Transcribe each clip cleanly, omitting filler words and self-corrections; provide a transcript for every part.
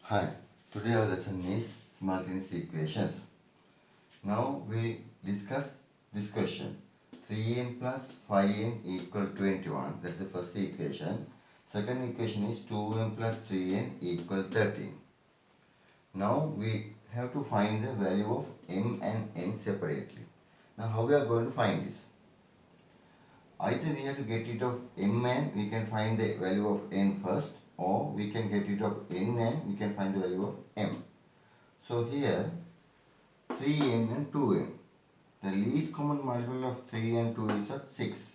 Hi, today our lesson is simultaneous equations. Now we discuss this question. 3n plus 5n equal 21. That's the first equation. Second equation is 2n plus 3n equal 13. Now we have to find the value of m and n separately. Now how we are going to find this? Either we have to get rid of m and we can find the value of n first, or we can get rid of n and we can find the value of m. So here 3m and 2m. The least common multiple of 3 and 2 is 6.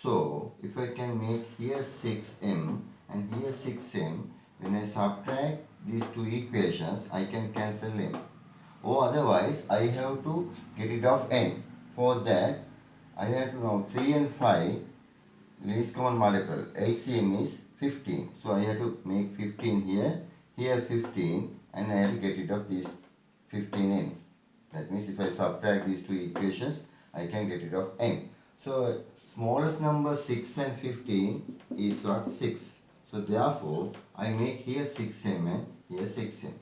So if I can make here 6m and here 6m, when I subtract these two equations, I can cancel m. Or otherwise, I have to get rid of n. For that, I have to know 3 and 5 least common multiple. LCM is 15. So I have to make 15 here, here 15, and I have to get rid of these 15 n's. That means if I subtract these two equations, I can get rid of n. So smallest number 6 and 15 is what? 6. So therefore, I make here 6m and here 6m.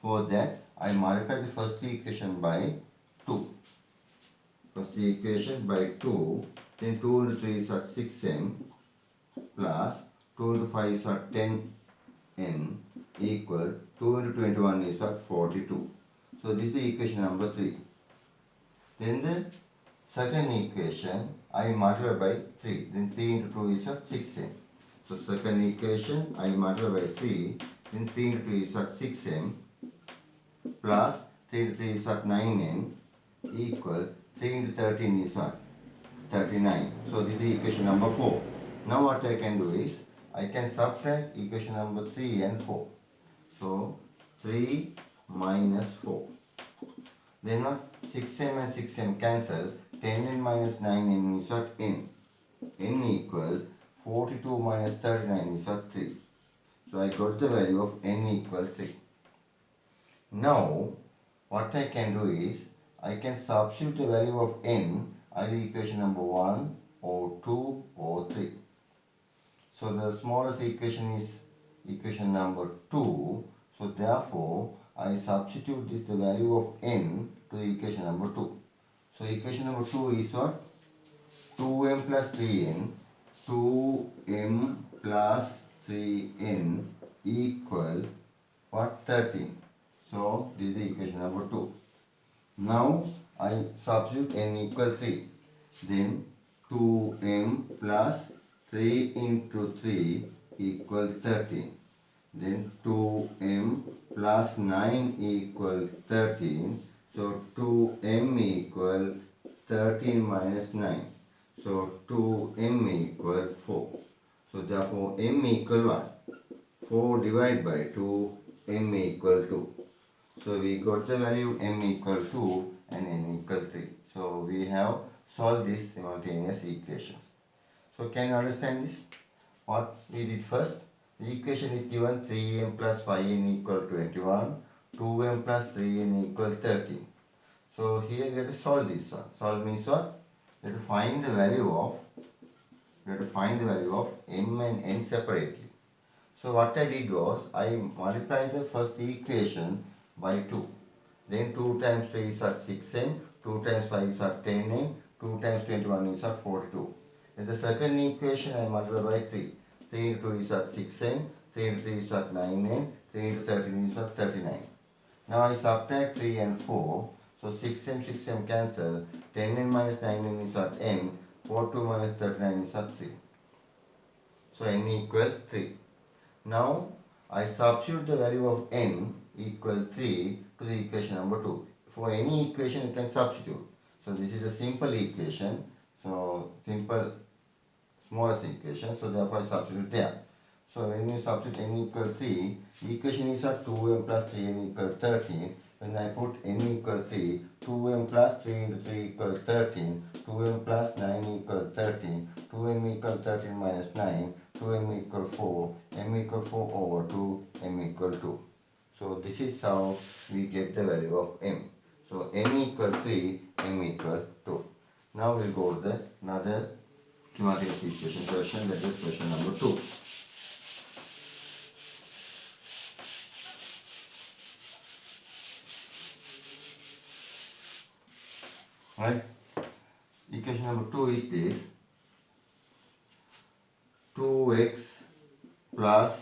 For that, I multiply the first equation by 2. First equation by 2, then 2 into 3 is what? 6m plus 2 into 5 is what? 10n equal 2 into 21 is what? 42. So this is the equation number 3. Then the second equation I multiply by 3. Then 3 into 2 is what? 6m. So second equation I multiply by 3. Then 3 into 2 is what? 6m plus 3 into 3 is what? 9n equal 3 into 13 is what? 39. So this is equation number 4. Now what I can do is I can subtract equation number 3 and 4. So 3 minus 4. Then what? 6m and 6m cancel. 10n minus 9n is what? N. N equal 42 minus 39 is what? 3. So I got the value of n equal 3. Now what I can do is I can substitute the value of n either equation number 1 or 2 or 3. So the smallest equation is equation number 2. So therefore I substitute this the value of n to the equation number 2. So equation number 2 is what? 2m plus 3n. 2m plus 3n equal what? 13. So this is the equation number 2. Now I substitute n equal 3. Then 2m plus 3 into 3 equal 13. Then 2m plus 9 equal 13. So 2m equal 13 minus 9. So 2m equal 4. So therefore m equal what? 4 divided by 2, m equal 2. So we got the value m equal 2 and n equal 3. So we have solved these simultaneous equations. So can you understand this? What we did first? The equation is given 3m plus 5n equal 21, 2m plus 3n equal 13. So here we have to solve this one. Solve means what? We have to find the value of m and n separately. So what I did was I multiplied the first equation by 2. Then 2 times 3 is at 6m, 2 times 5 is at 10m, 2 times 21 is at 42. In the second equation I multiply by 3. 3 into 2 is at 6m, 3 into 3 is at 9m, 3 into 13 is at 39. Now I subtract 3 and 4. So 6m cancel. 10n minus 9n is at n. 42 minus 39 is at 3. So n equal 3. Now I substitute the value of n equal 3 to the equation number 2. For any equation you can substitute. So this is a simple equation. So simple smallest equation. So therefore I substitute there. So when you substitute n equal 3, the equation is at 2m plus 3n equal 13. When I put n equal 3, 2m plus 3 into 3 equal 13, 2m plus 9 equal 13, 2m equal 13 minus 9, 2m equal 4, m equal 4 over 2, m equal 2. So this is how we get the value of m. So n equal 3, m equal 2. Now we'll go to the another simultaneous equation question, that is question number 2. Right? Equation number 2 is this: 2x plus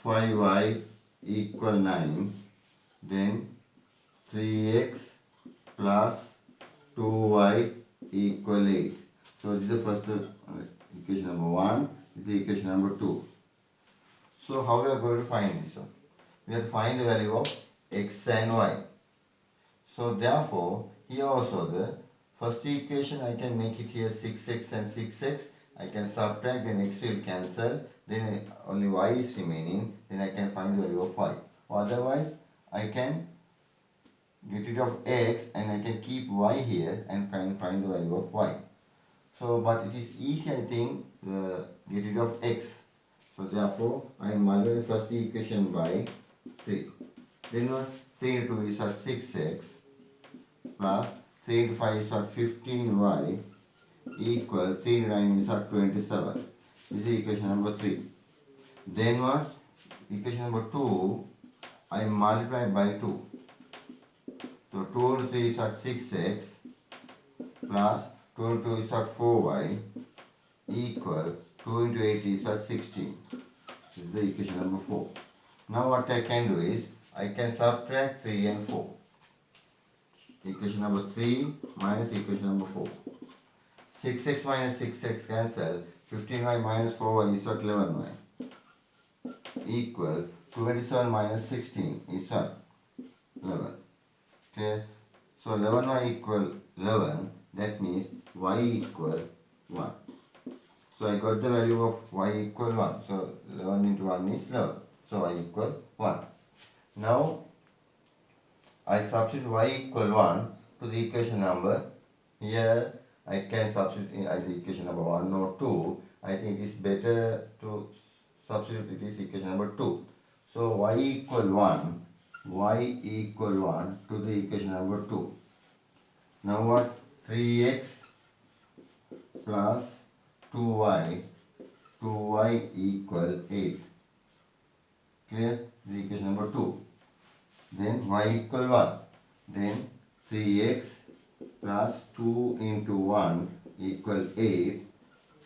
5y equal 9. Then 3x plus 2y equal 8. So this is the first equation number 1. This is equation number 2. So how we are going to find this one? We have to find the value of x and y. So therefore, here also the first equation I can make it here 6x and 6x. I can subtract, then x will cancel, then only y is remaining, then I can find the value of y. Or otherwise, I can get rid of x and I can keep y here and can find the value of y. So, but it is easy, I think, get rid of x. So therefore, I multiply the first equation by 3. Then what? 3 into 2 is at 6x plus 3 into 5 is at 15y equal 3 into 9 is at 27. This is equation number 3. Then what? Equation number 2, I multiply by 2. So 2 into 3 is at 6x plus 2 into 2 is at 4y equal 2 into 8 is at 16. This is the equation number 4. Now what I can do is, I can subtract 3 and 4. Equation number 3 minus equation number 4. 6x minus 6x cancel. 15y minus 4y is what? 11y. Equal 27 minus 16 is what? 11. Okay. So 11y equal 11. That means y equal 1. So I got the value of y equal 1. So 11 into 1 is 11. So y equal 1. Now I substitute y equal 1 to the equation number. Here I can substitute in either equation number 1 or 2. I think it is better to substitute it is equation number 2. So y equal 1. Y equal 1 to the equation number 2. Now what? 3x plus 2y equal 8. Clear? The equation number 2. Then y equal 1. Then 3x plus 2 into 1 equal 8.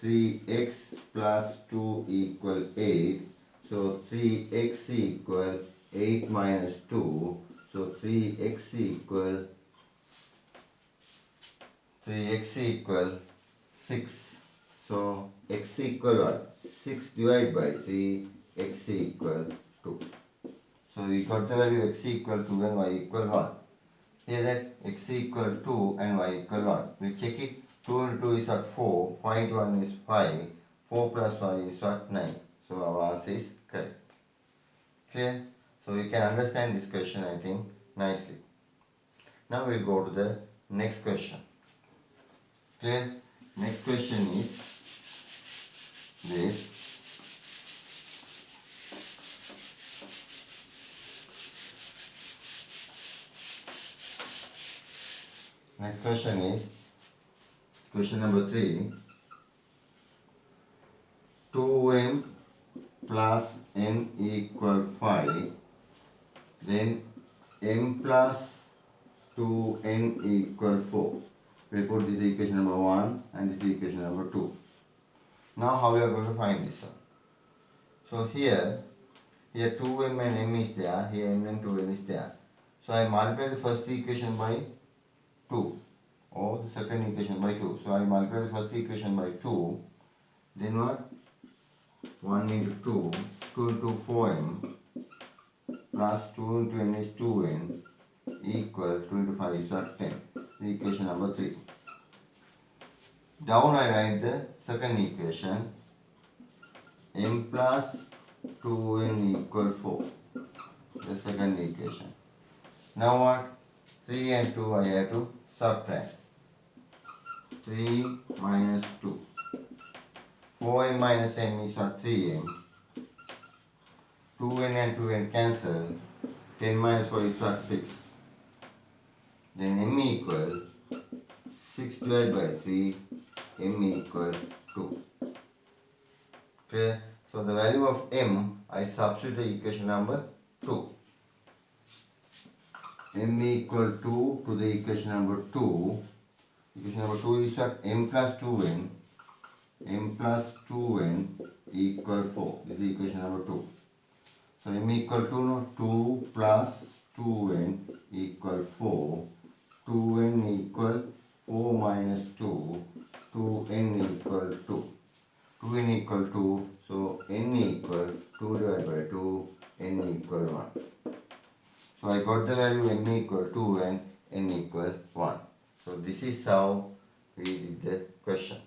3x plus 2 equal 8. So 3x equal 8 minus 2. So 3x equal 6. So x equal what? 6 divided by 3, x equal 2. So we got the value x equal 2 and y equal 1. Here that x equal 2 and y equal 1. We check it. 2 into 2 is what? 4. 5 into 1 is 5. 4 plus 5 is what? 9. So our answer is correct. Clear? So you can understand this question, I think, nicely. Now we'll go to the next question. Clear? Next question is this. Next question is question number 3. 2m plus n equal 5. Then m plus 2n equal 4. We put this equation number 1 and this equation number 2. Now how we are going to find this one? So here 2m and m is there, here n and 2m is there. So I multiply the first equation by 2 or the second equation by 2. So I multiply the first equation by 2. Then what? 1 into 2, 2 into 4m plus 2 into n is 2n equal 2 into 5 is what? 10. The equation number 3. Down I write the second equation, m plus 2n equal 4. The second equation. Now what? 3 and 2 I have to subtract. 3 minus 2. 4m minus n is what? 3m. 2n and 2n cancel. 10 minus 4 is what? 6. Then m equal 6 divided by 3. M equal 2. Clear? So the value of m, I substitute the equation number 2. m equal to the equation number 2. Equation number 2 is what? M plus 2n. M plus 2n equal 4. This is equation number 2. So m equal to no, 2 plus 2n equal 4. 2n equal 4 minus 2. 2n equal 2. 2n equal 2. So n equal 2 divided by 2. N equal 1. So I got the value m equal 2 and n equal 1. So this is how we did the question.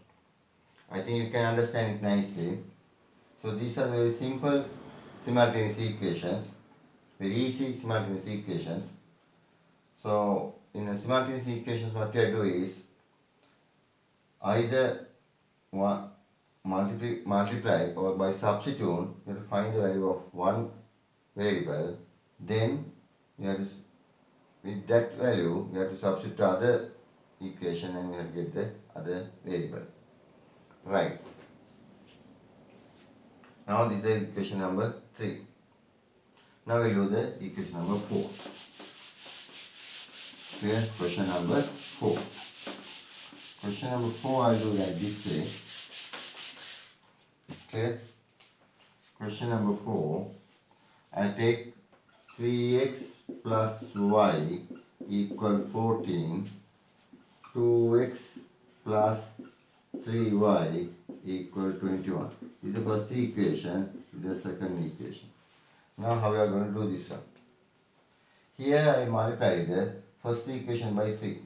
I think you can understand it nicely. So these are very simple simultaneous equations, very easy simultaneous equations. So in a simultaneous equations, what you do is either multiply or by substitute you have to find the value of one variable, then you have to, with that value you have to substitute the other equation and you have to get the other variable. Right. Now this is equation number 3. Now we do the equation number 4. Here question number 4. Question number 4 I will do like this way. Clear? Question number 4, I take 3x plus y equal 14, 2x plus 3y equal 21. This is the first equation, this is the second equation. Now how we are going to do this one? Here I multiply the first equation by 3.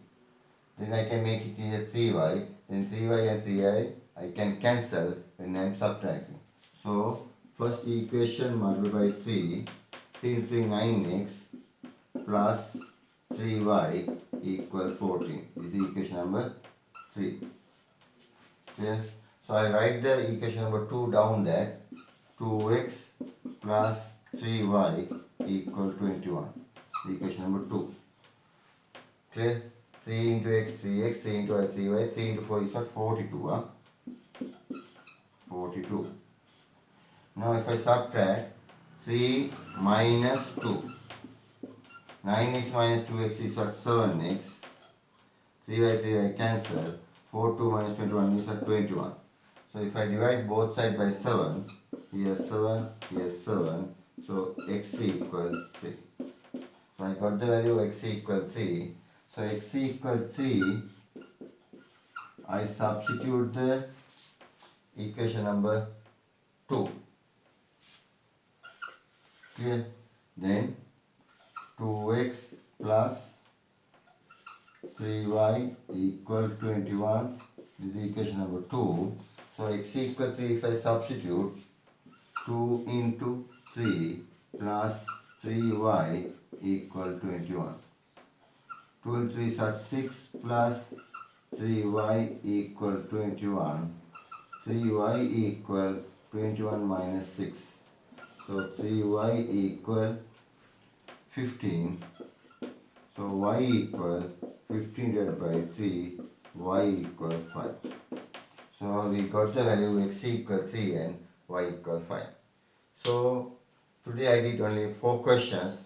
Then I can make it here 3y, then 3y and 3y I can cancel when I am subtracting. So first equation multiplied by 3, 3 into 3 9x plus 3y equal 14. This is equation number 3. Okay. So I write the equation number 2 down there. 2x plus 3y equal 21. Equation number 2. Clear? 3 into x 3x, 3 into y 3y, 3 into 4 is what? 42. 42. Now if I subtract 3 minus 2, 9x minus 2x is what? 7x, 3y cancel, 4 2 minus 21 is what? 21. So if I divide both sides by 7, here 7, here 7, so x equal 3. So I got the value of x equal 3. So x equal 3, I substitute the equation number 2. Clear? Then 2x plus 3y equal 21. This is equation number 2. So x equal 3, if I substitute 2 into 3 plus 3y equal 21. 2 into 3 is 6 plus 3y equal 21. 3y equal 21 minus 6. So 3y equal 15. So y equal 15 divided by 3, y equal 5. So we got the value x equal 3 and y equal 5. So today I did only 4 questions.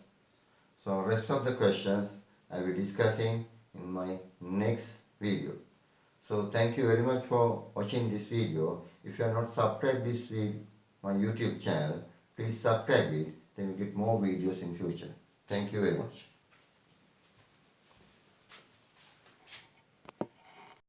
So rest of the questions I will be discussing in my next video. So thank you very much for watching this video. If you are not subscribed this my YouTube channel, please subscribe it, then you get more videos in future. Thank you very much.